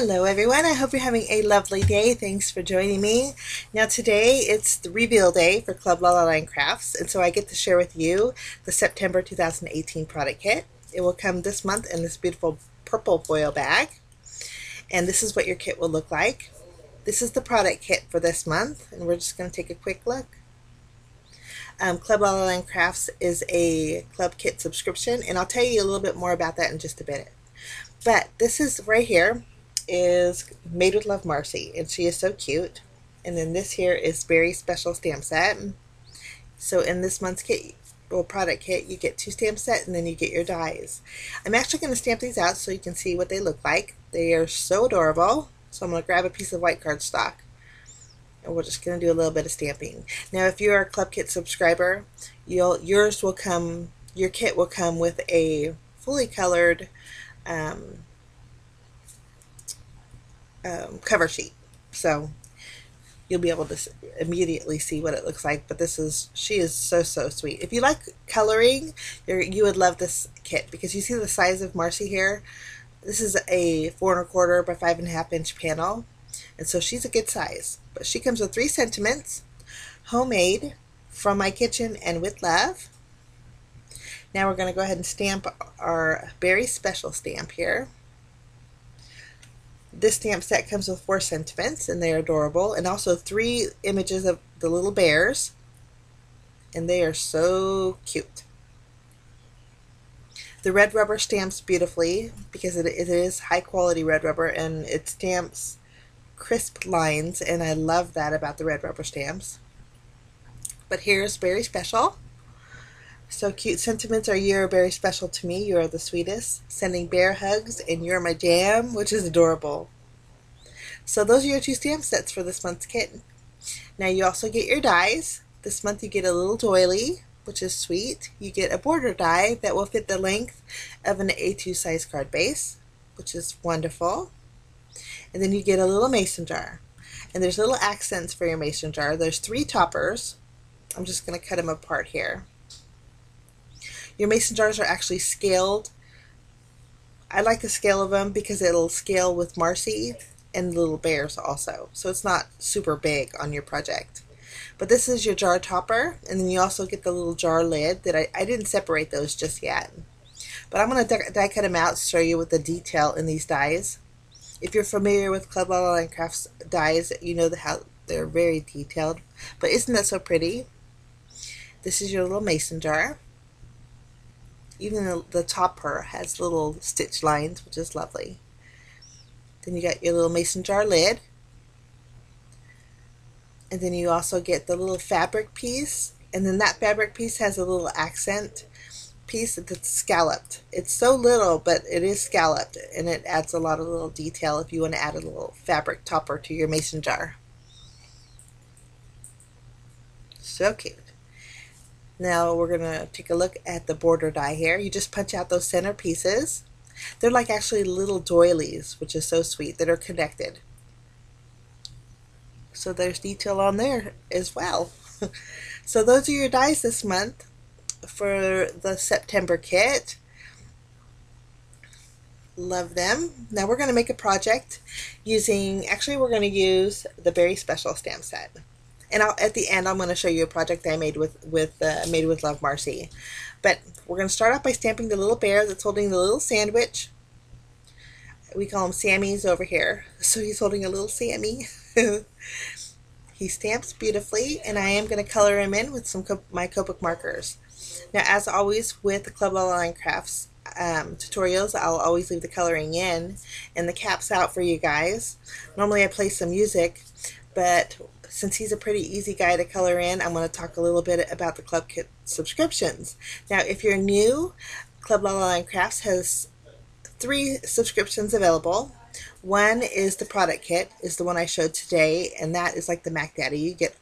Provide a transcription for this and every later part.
Hello everyone, I hope you're having a lovely day. Thanks for joining me. Now today it's the reveal day for Club LLLC Crafts, and so I get to share with you the September 2018 product kit. It will come this month in this beautiful purple foil bag, and this is what your kit will look like. This is the product kit for this month, and we're just going to take a quick look. Club LLLC Crafts is a club kit subscription, and I'll tell you a little bit more about that in just a minute. But this is right here is made with Love Marci, and she is so cute. And then this here is Beary Special Stamp Set. So in this month's kit, or product kit, you get 2 stamp sets and then you get your dies. I'm actually going to stamp these out so you can see what they look like. They are so adorable. So I'm going to grab a piece of white cardstock and we're just going to do a little bit of stamping. Now if you're a club kit subscriber, your kit will come with a fully colored cover sheet, so you'll be able to immediately see what it looks like. But she is so sweet. If you like coloring, you would love this kit, because you see the size of Marci here. This is a 4 1/4 by 5 1/2 inch panel, and so she's a good size. But she comes with 3 sentiments, homemade, from my kitchen, and with love. Now we're going to go ahead and stamp our Beary Special stamp here. This stamp set comes with 4 sentiments, and they're adorable, and also 3 images of the little bears, and they are so cute. The red rubber stamps beautifully because it is high quality red rubber, and it stamps crisp lines, and I love that about the red rubber stamps. But here's Beary Special. So cute. Sentiments are: you're very special to me, you are the sweetest, sending bear hugs, and you're my jam, which is adorable. So those are your 2 stamp sets for this month's kit. Now you also get your dies. This month you get a little doily, which is sweet. You get a border die that will fit the length of an A2 size card base, which is wonderful. And then you get a little mason jar. And there's little accents for your mason jar. There's 3 toppers. I'm just going to cut them apart here. Your mason jars are actually scaled. I like the scale of them because it'll scale with Marci and little bears also. So it's not super big on your project. But this is your jar topper, and then you also get the little jar lid that I didn't separate those just yet. But I'm going to die cut them out to show you with the detail in these dies. If you're familiar with Club LLLC Crafts dies, you know how they're very detailed. But isn't that so pretty? This is your little mason jar. Even the topper has little stitch lines, which is lovely. Then you got your little mason jar lid. And then you also get the little fabric piece. And then that fabric piece has a little accent piece that's scalloped. It's so little, but it is scalloped. And it adds a lot of little detail if you want to add a little fabric topper to your mason jar. So cute. Now we're going to take a look at the border die here. You just punch out those center pieces. They're like actually little doilies, which is so sweet, that are connected. So there's detail on there as well. So those are your dies this month for the September kit. Love them. Now we're going to make a project using, actually we're going to use the Beary Special Stamp Set. And at the end, I'm going to show you a project I made with Love Marci. But we're going to start off by stamping the little bear that's holding the little sandwich. We call him Sammy's over here. So he's holding a little Sammy. He stamps beautifully, and I am going to color him in with some my Copic markers. Now, as always with the Club LLLC Crafts tutorials, I'll always leave the coloring in and the caps out for you guys. Normally I play some music, but since he's a pretty easy guy to color in, I'm going to talk a little bit about the club kit subscriptions. Now, if you're new, Club LLLC Crafts has 3 subscriptions available. One is the product kit, is the one I showed today, and that is like the Mac Daddy. You get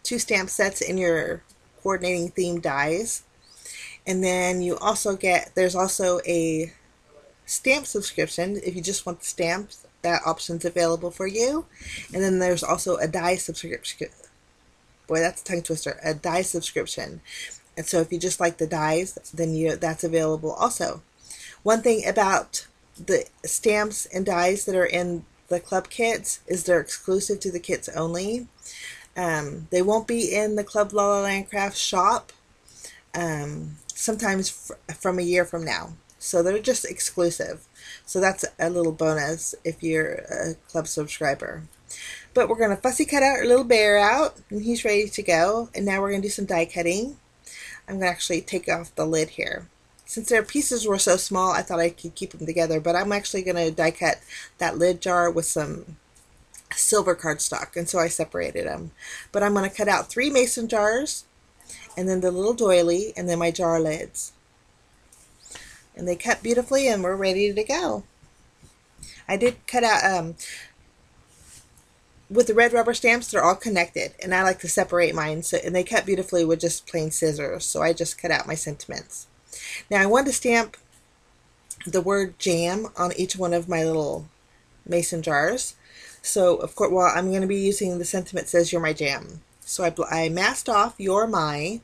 2 stamp sets in your coordinating theme dies. And then you also get, there's also a stamp subscription if you just want the stamps. That option's available for you. And then there's also a die subscription. Boy, that's a tongue twister. A die subscription. And so if you just like the dies, then that's available also. One thing about the stamps and dies that are in the club kits is they're exclusive to the kits only. They won't be in the Club La La Land Crafts shop sometimes from a year from now. So they're just exclusive. So that's a little bonus if you're a club subscriber. But we're going to fussy cut our little bear out, and he's ready to go. And now we're going to do some die cutting. I'm going to actually take off the lid here. Since their pieces were so small, I thought I could keep them together, but I'm actually going to die cut that lid jar with some silver cardstock, and so I separated them. But I'm going to cut out 3 mason jars, and then the little doily, and then my jar lids. And they cut beautifully, and we're ready to go. I did cut out, with the red rubber stamps, they're all connected, and I like to separate mine, so, and they cut beautifully with just plain scissors, so I just cut out my sentiments. Now I wanted to stamp the word jam on each one of my little mason jars. So of course, well, I'm going to be using the sentiment says you're my jam. So I masked off you're my,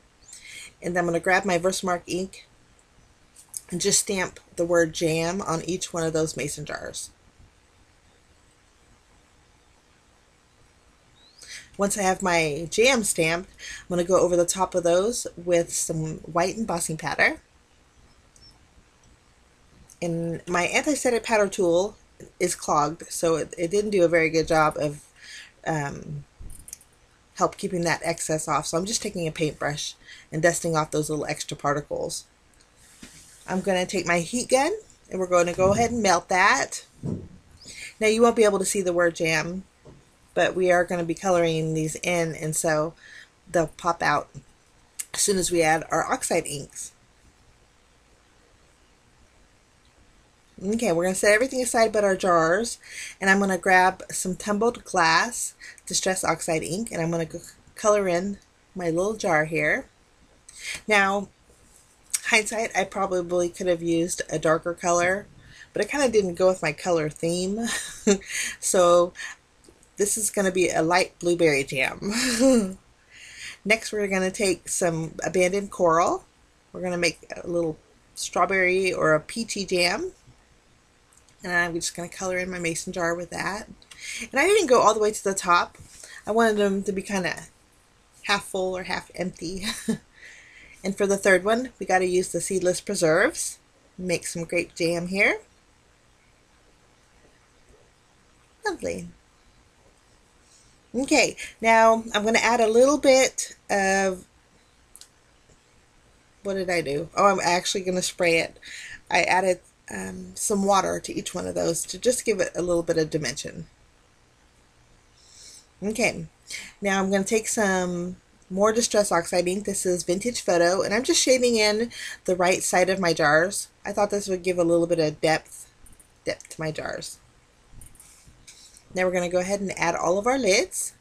and then I'm going to grab my Versamark ink and just stamp the word jam on each one of those mason jars. Once I have my jam stamped, I'm going to go over the top of those with some white embossing powder. And my anti-static powder tool is clogged, so it didn't do a very good job of help keeping that excess off. So I'm just taking a paintbrush and dusting off those little extra particles. I'm going to take my heat gun, and we're going to go ahead and melt that. Now you won't be able to see the word jam, but we are going to be coloring these in, and so they'll pop out as soon as we add our oxide inks. Okay, we're going to set everything aside but our jars, and I'm going to grab some tumbled glass Distress Oxide ink, and I'm going to color in my little jar here. Now, hindsight, I probably could have used a darker color, but it kind of didn't go with my color theme. So this is going to be a light blueberry jam. Next, we're going to take some abandoned coral. We're going to make a little strawberry or a peachy jam. And I'm just going to color in my mason jar with that. And I didn't go all the way to the top. I wanted them to be kind of half full or half empty. And for the third one, we got to use the seedless preserves. Make some grape jam here. Lovely. Okay, now I'm going to add a little bit of, what did I do? Oh, I'm actually going to spray it. I added some water to each one of those to just give it a little bit of dimension. Okay, now I'm going to take some more Distress Oxide ink. This is Vintage Photo, and I'm just shading in the right side of my jars. I thought this would give a little bit of depth to my jars. Now we're going to go ahead and add all of our lids,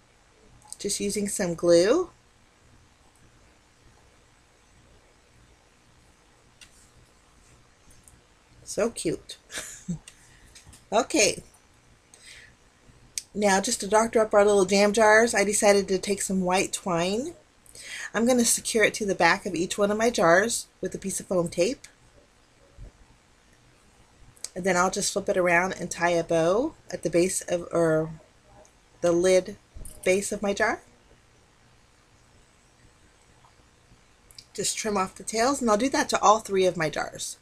just using some glue. So cute. Okay. Now, just to doctor up our little jam jars, I decided to take some white twine. I'm going to secure it to the back of each one of my jars with a piece of foam tape. And then I'll just flip it around and tie a bow at the base of, or the lid base of my jar. Just trim off the tails, and I'll do that to all 3 of my jars.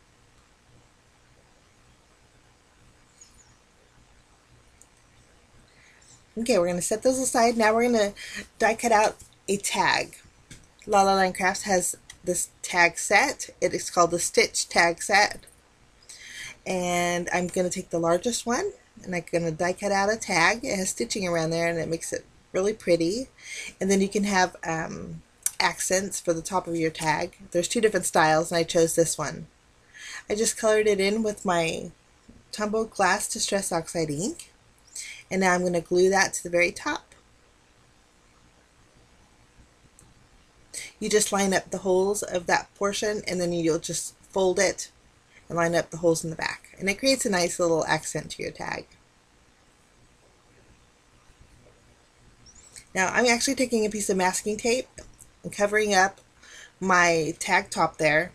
Okay, we're going to set those aside. Now we're going to die cut out a tag. La La Land Crafts has this tag set. It is called the Stitch Tag Set. And I'm going to take the largest one, and I'm going to die cut out a tag. It has stitching around there, and it makes it really pretty. And then you can have accents for the top of your tag. There's 2 different styles, and I chose this one. I just colored it in with my tumbled glass Distress Oxide ink. And now I'm going to glue that to the very top. You just line up the holes of that portion, and then you'll just fold it and line up the holes in the back. And it creates a nice little accent to your tag. Now I'm actually taking a piece of masking tape and covering up my tag top there.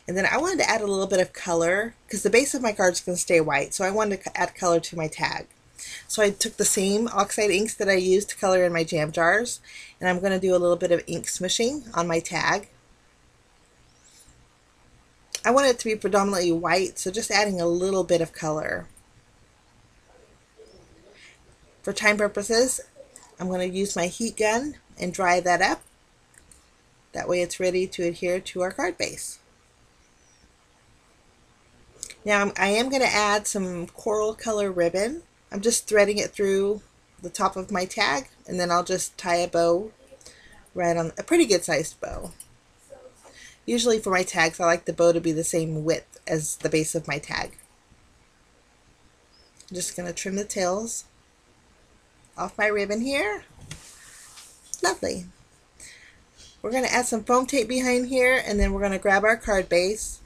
And then I wanted to add a little bit of color because the base of my card is going to stay white, so I wanted to add color to my tag. So I took the same oxide inks that I used to color in my jam jars, and I'm going to do a little bit of ink smishing on my tag. I want it to be predominantly white, so just adding a little bit of color. For time purposes, I'm going to use my heat gun and dry that up. That way it's ready to adhere to our card base. Now I am going to add some coral color ribbon. I'm just threading it through the top of my tag, and then I'll just tie a bow right on, a pretty good sized bow. Usually for my tags I like the bow to be the same width as the base of my tag. I'm just going to trim the tails off my ribbon here. Lovely. We're going to add some foam tape behind here, and then we're going to grab our card base.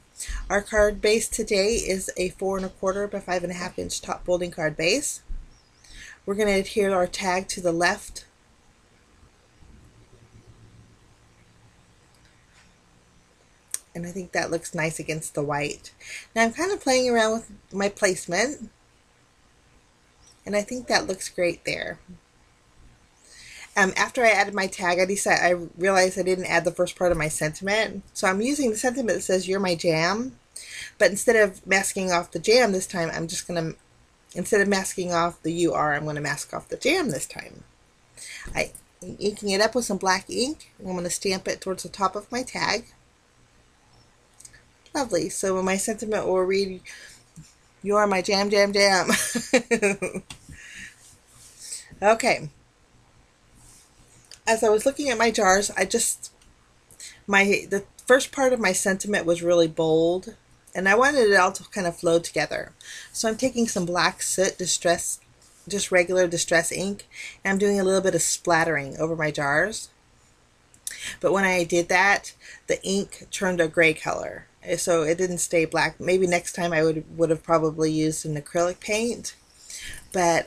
Our card base today is a 4 1/4 by 5 1/2 inch top folding card base. We're going to adhere our tag to the left. And I think that looks nice against the white. Now I'm kind of playing around with my placement, and I think that looks great there. After I added my tag, I realized I didn't add the first part of my sentiment. So I'm using the sentiment that says, "You're my jam." But instead of masking off the jam this time, I'm just going to, instead of masking off the "you are," I'm going to mask off the jam this time. I'm inking it up with some black ink. I'm going to stamp it towards the top of my tag. Lovely. So my sentiment will read, "You are my jam, jam, jam." Okay. As I was looking at my jars, the first part of my sentiment was really bold, and I wanted it all to kind of flow together. So I'm taking some black soot distress, just regular distress ink, and I'm doing a little bit of splattering over my jars. But when I did that, the ink turned a gray color, so it didn't stay black. Maybe next time I would have probably used an acrylic paint, but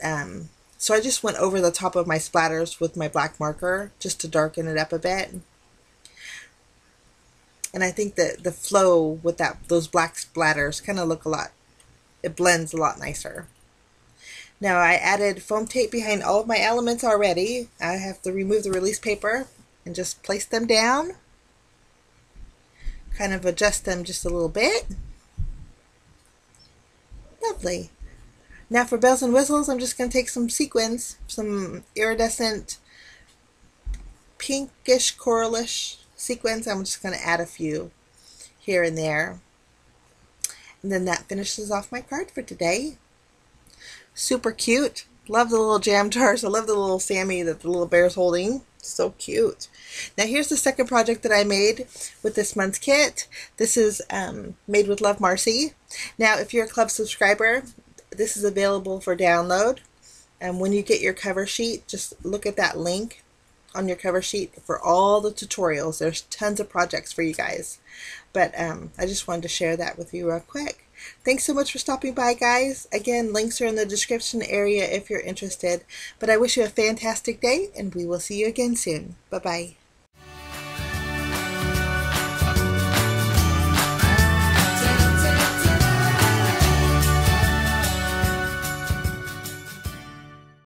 so I just went over the top of my splatters with my black marker just to darken it up a bit. And I think that the flow with those black splatters kind of look it blends a lot nicer. Now I added foam tape behind all of my elements already. I have to remove the release paper and just place them down. Kind of adjust them just a little bit. Lovely. Now for bells and whistles, I'm just going to take some sequins, some iridescent pinkish coralish sequins. I'm just going to add a few here and there. And then that finishes off my card for today. Super cute. Love the little jam jars. I love the little Sammy that the little bear's holding. So cute. Now here's the second project that I made with this month's kit. This is made with Love Marci. Now if you're a club subscriber, this is available for download, and when you get your cover sheet, just look at that link on your cover sheet for all the tutorials. There's tons of projects for you guys, but I just wanted to share that with you real quick. Thanks so much for stopping by, guys. Again, links are in the description area if you're interested, but I wish you a fantastic day, and we will see you again soon. Bye-bye.